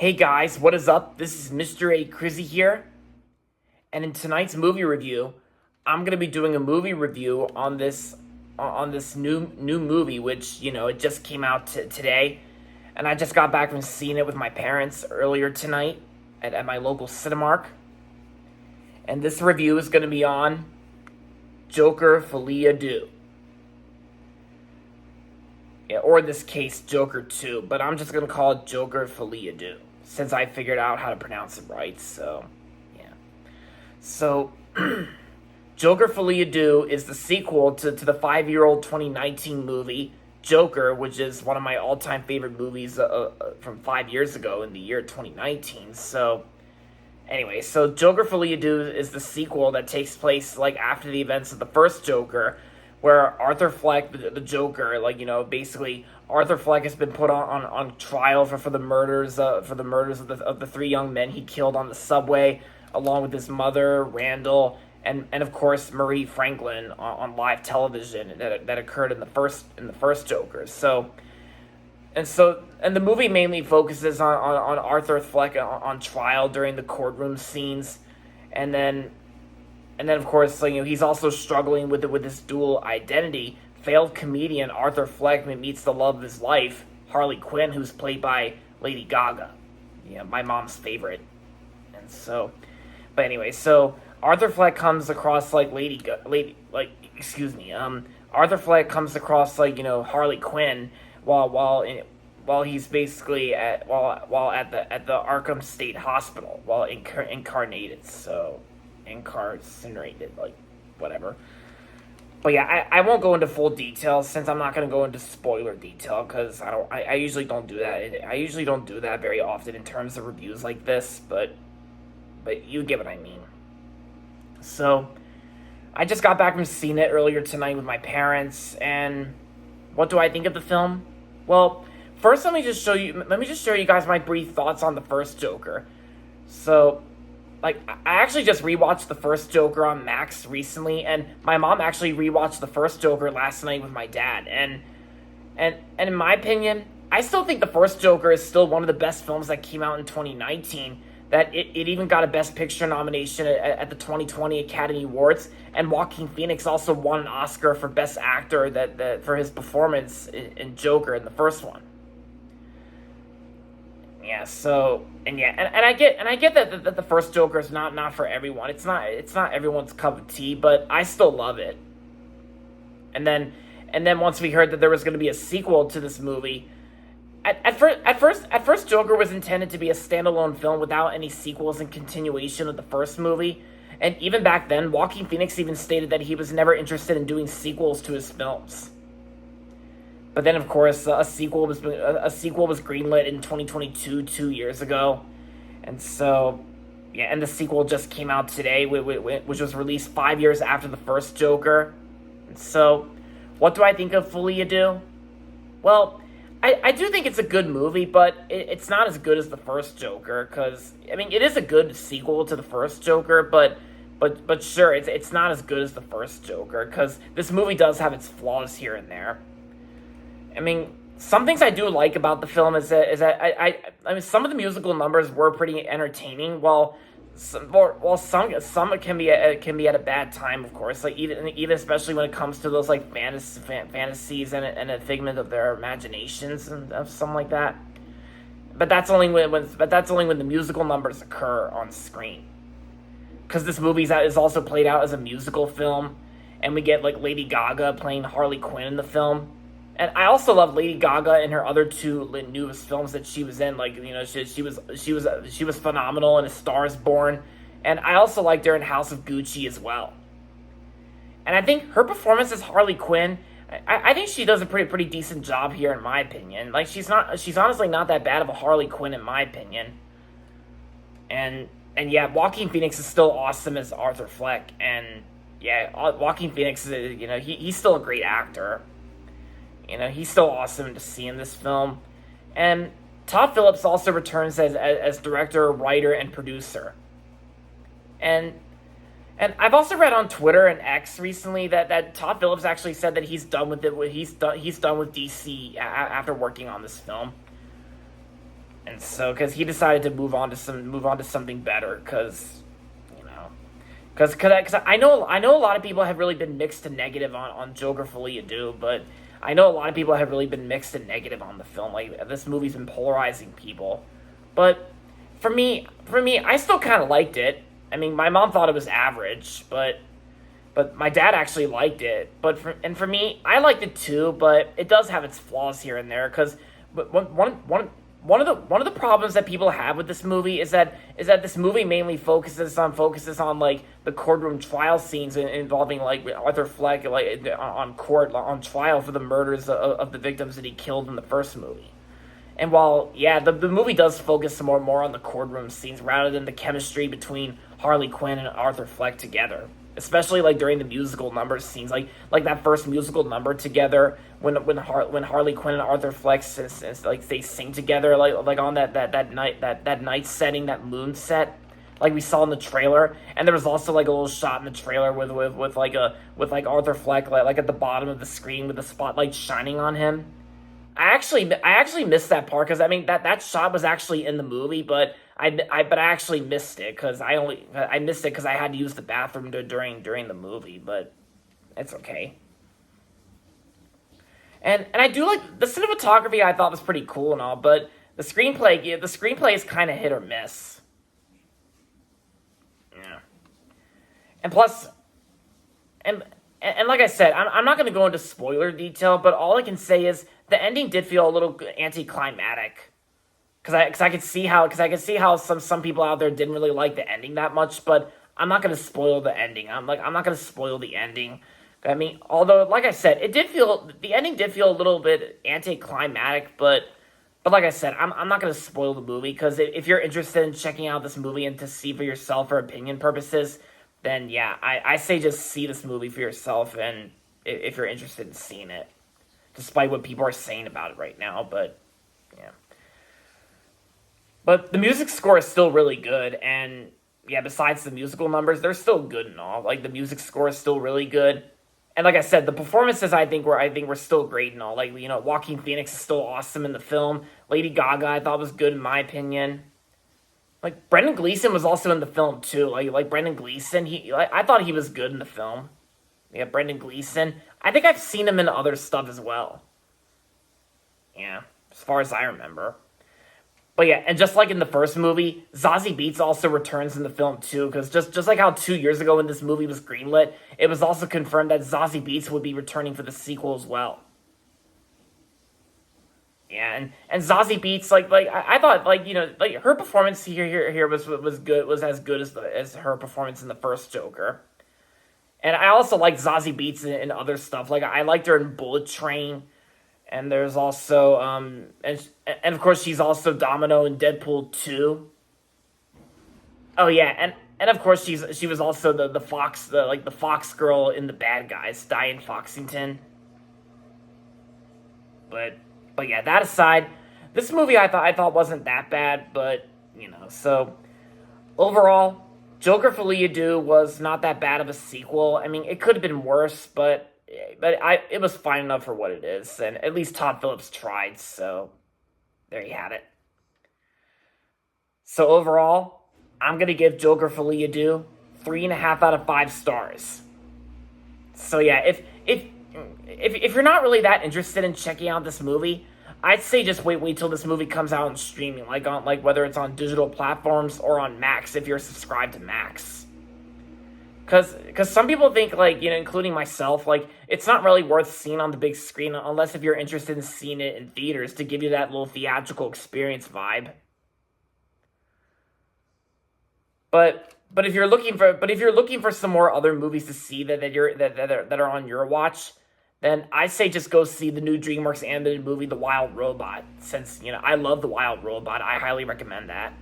Hey guys, what is up? This is Mr. A. Crizzy here, and in tonight's movie review, I'm gonna be doing a movie review on this new movie, which it just came out today, and I just got back from seeing it with my parents earlier tonight at my local Cinemark, and this review is gonna be on Joker Folie Deux. Yeah, or in this case, Joker 2, but I'm just gonna call it Joker Folie Deux since I figured out how to pronounce it right. So, yeah. So, Joker Folie Deux is the sequel to the 5-year-old 2019 movie Joker, which is one of my all-time favorite movies from 5 years ago in the year 2019. So, anyway, so Joker Folie Deux is the sequel that takes place after the events of the first Joker, where Arthur Fleck, the Joker, basically Arthur Fleck has been put on trial for the murders of the 3 young men he killed on the subway, along with his mother Randall, and of course Marie Franklin on live television that occurred in the first Joker. So the movie mainly focuses on Arthur Fleck on trial during the courtroom scenes, and then of course, he's also struggling with his dual identity. Failed comedian Arthur Fleck meets the love of his life, Harley Quinn, who's played by Lady Gaga. Yeah, my mom's favorite. And so, but anyway, so Arthur Fleck comes across Arthur Fleck comes across Harley Quinn while he's basically at the Arkham State Hospital while incarcerated. Whatever. But yeah, I won't go into full details since I'm not going to go into spoiler detail because I usually don't do that. I usually don't do that very often in terms of reviews like this, but you get what I mean. So, I just got back from seeing it earlier tonight with my parents, and what do I think of the film? Well, first let me just show you guys my brief thoughts on the first Joker. So, I actually just rewatched the first Joker on Max recently, and my mom actually rewatched the first Joker last night with my dad, and in my opinion, I still think the first Joker is still one of the best films that came out in 2019, that it even got a Best Picture nomination at the 2020 Academy Awards, and Joaquin Phoenix also won an Oscar for Best Actor that for his performance in Joker in the first one. Yeah, so and I get that the first Joker is not for everyone. It's not everyone's cup of tea, but I still love it. And then once we heard that there was going to be a sequel to this movie, at first Joker was intended to be a standalone film without any sequels and continuation of the first movie. And even back then, Joaquin Phoenix even stated that he was never interested in doing sequels to his films. But then, of course, a sequel was greenlit in 2022, 2 years ago, and so and the sequel just came out today, which was released 5 years after the first Joker. And so, what do I think of Folie Deux? Well, I do think it's a good movie, but it's not as good as the first Joker, because it is a good sequel to the first Joker, but sure, it's not as good as the first Joker, because this movie does have its flaws here and there. Some things I do like about the film is that some of the musical numbers were pretty entertaining, while some can be at a bad time, of course. Even especially when it comes to those fantasies and a figment of their imaginations and something like that. But that's only when the musical numbers occur on screen. Because this movie is also played out as a musical film, and we get Lady Gaga playing Harley Quinn in the film. And I also love Lady Gaga in her other 2 newest films that she was in. She was phenomenal in A Star Is Born, and I also liked her in House of Gucci as well. And I think her performance as Harley Quinn, I think she does a pretty decent job here in my opinion. She's honestly not that bad of a Harley Quinn in my opinion. And yeah, Joaquin Phoenix is still awesome as Arthur Fleck, and yeah, Joaquin Phoenix is he's still a great actor. He's still awesome to see in this film. And Todd Phillips also returns as director, writer, and producer. And I've also read on Twitter and X recently that Todd Phillips actually said that he's done with it. He's done with DC after working on this film. And so, because he decided to move on to something better, because you know, because I know a lot of people have really been mixed to negative on Joker Folie Do, but I know a lot of people have really been mixed and negative on the film. Like, this movie's been polarizing people, but for me, I still kind of liked it. I mean, my mom thought it was average, but my dad actually liked it. For me, I liked it too, but it does have its flaws here and there. Because one of the problems that people have with this movie is that this movie mainly focuses on like the courtroom trial scenes involving like Arthur Fleck like on trial for the murders of the victims that he killed in the first movie. And while, yeah, the movie does focus more on the courtroom scenes rather than the chemistry between Harley Quinn and Arthur Fleck together, especially like during the musical number scenes, like that first musical number together when Harley Quinn and Arthur Fleck like they sing together like on that night setting, that moon set, like we saw in the trailer. And there was also like a little shot in the trailer with Arthur Fleck like at the bottom of the screen with the spotlight shining on him. I actually missed that part, because I mean that shot was actually in the movie, but I actually missed it because I missed it because I had to use the bathroom during the movie, but it's okay. And I do like the cinematography. I thought was pretty cool and all, but the screenplay is kind of hit or miss. Yeah. And plus, and like I said, I'm not going to go into spoiler detail, but all I can say is the ending did feel a little anticlimactic. Because I could see how some people out there didn't really like the ending that much, but I'm not going to spoil the ending. I'm not going to spoil the ending. I mean, although, like I said, the ending did feel a little bit anticlimactic, but like I said, I'm not going to spoil the movie, because if you're interested in checking out this movie and to see for yourself for opinion purposes, then yeah, I say just see this movie for yourself, and if you're interested in seeing it, despite what people are saying about it right now, but yeah. But the music score is still really good, and yeah, besides the musical numbers, they're still good and all. Like, the music score is still really good. And like I said, the performances I think were still great and all. Like, you know, Joaquin Phoenix is still awesome in the film. Lady Gaga I thought was good in my opinion. Like, Brendan Gleeson was also in the film too. Like Brendan Gleeson, I thought he was good in the film. Yeah, Brendan Gleeson. I think I've seen him in other stuff as well. Yeah, as far as I remember. But yeah, and just like in the first movie, Zazie Beetz also returns in the film too, because just like how 2 years ago when this movie was greenlit, it was also confirmed that Zazie Beetz would be returning for the sequel as well. Yeah, and Zazie Beetz, I thought, like, you know, like her performance here was good, was as good as her performance in the first Joker. And I also liked Zazie Beetz in other stuff. Like, I liked her in Bullet Train. And there's also, and of course she's also Domino in Deadpool 2. Oh yeah, and of course she was also the Fox girl in The Bad Guys, Diane Foxington. But yeah, that aside, this movie I thought wasn't that bad, but you know, so overall, Joker Folie Do was not that bad of a sequel. I mean, it could have been worse, but it was fine enough for what it is, and at least Todd Phillips tried, so there you have it. So overall, I'm gonna give Joker Folie Do 3.5 out of 5 stars. So yeah, if you're not really that interested in checking out this movie, I'd say just wait till this movie comes out on streaming, like whether it's on digital platforms or on Max if you're subscribed to Max. Because some people think, like, you know, including myself, like, it's not really worth seeing on the big screen unless if you're interested in seeing it in theaters to give you that little theatrical experience vibe. But if you're looking for some more other movies to see that are on your watch, then I say just go see the new DreamWorks animated movie, The Wild Robot. Since, you know, I love The Wild Robot, I highly recommend that.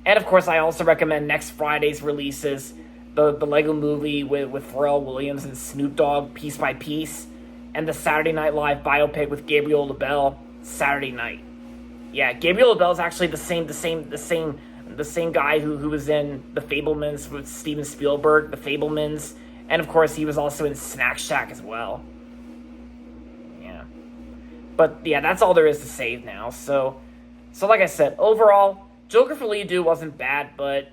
And of course, I also recommend next Friday's releases, the Lego Movie with Pharrell Williams and Snoop Dogg, Piece by Piece, and the Saturday Night Live biopic with Gabriel LaBelle, Saturday Night. Yeah, Gabriel LaBelle is actually the same guy who was in The Fabelmans with Steven Spielberg, The Fabelmans, and of course he was also in Snack Shack as well. Yeah, but yeah, that's all there is to say now. So So like I said, overall, Joker Folie Deux wasn't bad, but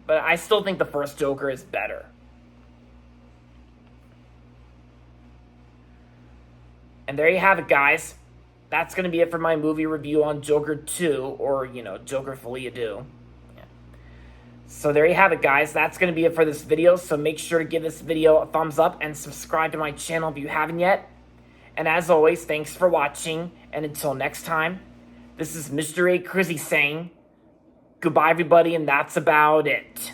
but I still think the first Joker is better. And there you have it, guys. That's going to be it for my movie review on Joker 2, or, Joker Folie Deux. Yeah. So there you have it, guys. That's going to be it for this video. So make sure to give this video a thumbs up and subscribe to my channel if you haven't yet. And as always, thanks for watching. And until next time, this is Mr. A. Crizzy saying goodbye, everybody, and that's about it.